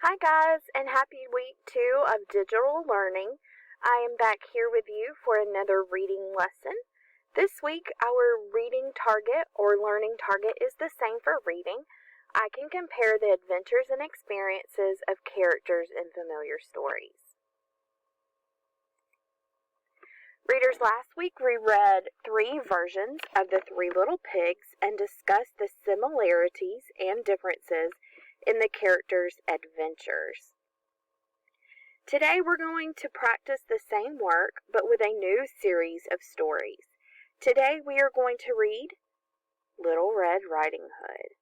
Hi guys, and happy week 2 of digital learning. I am back here with you for another reading lesson. This week our reading target or learning target is the same for reading. I can compare the adventures and experiences of characters in familiar stories. Readers, last week we read 3 versions of the Three Little Pigs and discussed the similarities and differences in the characters' adventures. Today we're going to practice the same work but with a new series of stories. Today we are going to read Little Red Riding Hood.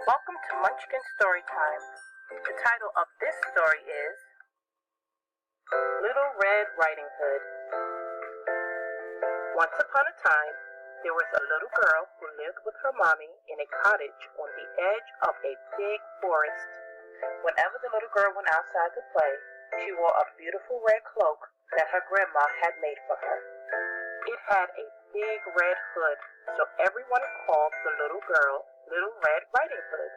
Welcome to Munchkin Storytime. The title of this story is Little Red Riding Hood. Once upon a time, there was a little girl who lived with her mommy in a cottage on the edge of a big forest. Whenever the little girl went outside to play, she wore a beautiful red cloak that her grandma had made for her. It had a big red hood, so everyone called the little girl Little Red Riding Hood.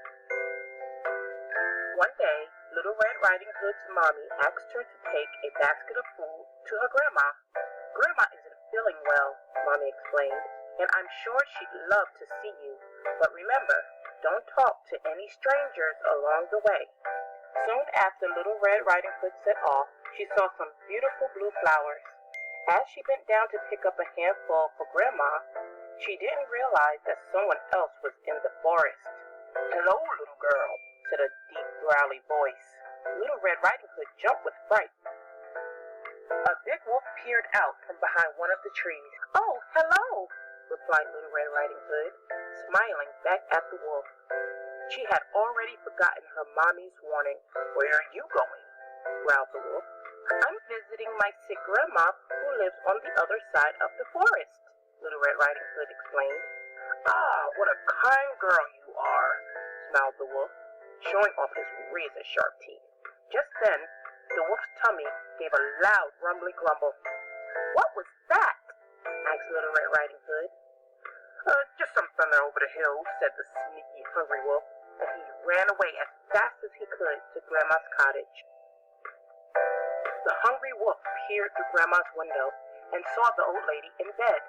One day, Little Red Riding Hood's mommy asked her to take a basket of food to her grandma. Grandma isn't feeling well, Mommy explained, and I'm sure she'd love to see you. But remember, don't talk to any strangers along the way. Soon after Little Red Riding Hood set off, she saw some beautiful blue flowers. As she bent down to pick up a handful for Grandma, she didn't realize that someone else was in the forest. "Hello, little girl," said a deep, growly voice. Little Red Riding Hood jumped with fright. A big wolf peered out from behind one of the trees. "Oh, hello," replied Little Red Riding Hood, smiling back at the wolf. She had already forgotten her mommy's warning. "Where are you going?" growled the wolf. "I'm visiting my sick grandma who lives on the other side of the forest," Little Red Riding Hood explained. "Ah, what a kind girl you are," smiled the wolf, showing off his razor-sharp teeth. Just then, the wolf's tummy gave a loud, rumbly grumble. "What was that?" asked Little Red Riding Hood. Just some thunder over the hill," said the sneaky, hungry wolf, and he ran away as fast as he could to Grandma's cottage. The hungry wolf peered through Grandma's window and saw the old lady in bed.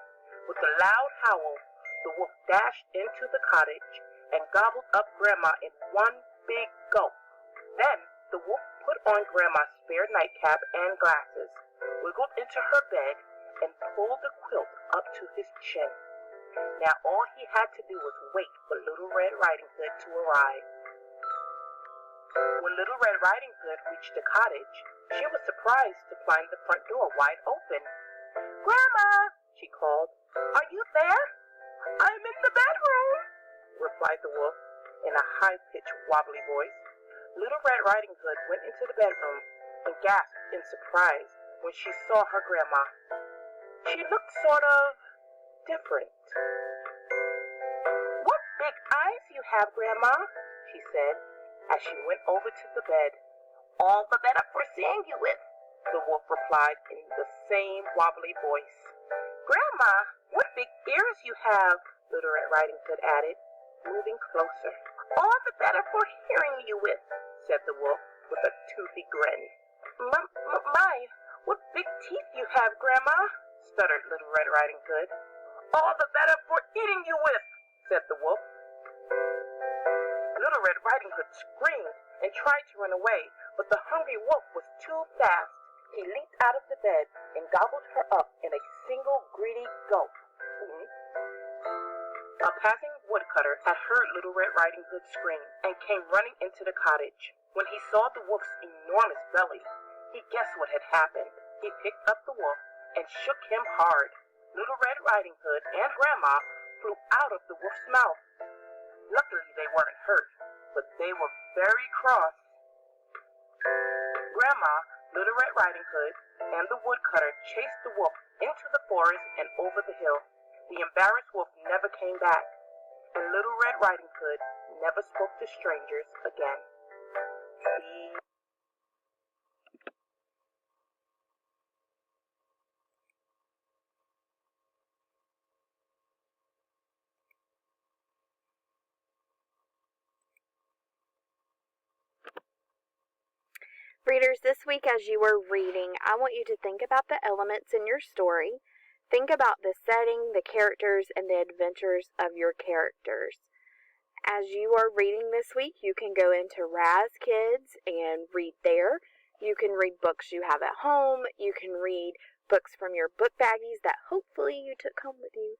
With a loud howl, the wolf dashed into the cottage and gobbled up Grandma in one big gulp. Then the wolf put on Grandma's spare nightcap and glasses, wiggled into her bed, and pulled the quilt up to his chin. Now all he had to do was wait for Little Red Riding Hood to arrive. When Little Red Riding Hood reached the cottage, she was surprised to find the front door wide open. "Grandma," she called, "are you there?" "I'm in the bedroom," replied the wolf in a high-pitched, wobbly voice. Little Red Riding Hood went into the bedroom and gasped in surprise when she saw her grandma. She looked sort of different. "What big eyes you have, Grandma," she said as she went over to the bed. "All the better for seeing you with," the wolf replied in the same wobbly voice. "Grandma, what big ears you have," Little Red Riding Hood added, moving closer. "All the better for hearing you with," said the wolf with a toothy grin. My, what big teeth you have, Grandma," stuttered Little Red Riding Hood. "All the better for eating you with," said the wolf. Little Red Riding Hood screamed and tried to run away, but the hungry wolf was too fast. He leaped out of the bed and gobbled her up in a single greedy gulp. A passing woodcutter had heard Little Red Riding Hood scream and came running into the cottage. When he saw the wolf's enormous belly, he guessed what had happened. He picked up the wolf and shook him hard. Little Red Riding Hood and Grandma flew out of the wolf's mouth. Luckily they weren't hurt, but they were very cross. Grandma, Little Red Riding Hood, and the woodcutter chased the wolf into the forest and over the hill. The embarrassed wolf never came back. and Little Red Riding Hood never spoke to strangers again. Readers, this week as you are reading, I want you to think about the elements in your story. Think about the setting, the characters, and the adventures of your characters. As you are reading this week, you can go into Raz Kids and read there. You can read books you have at home. You can read books from your book baggies that hopefully you took home with you.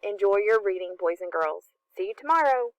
Enjoy your reading, boys and girls. See you tomorrow.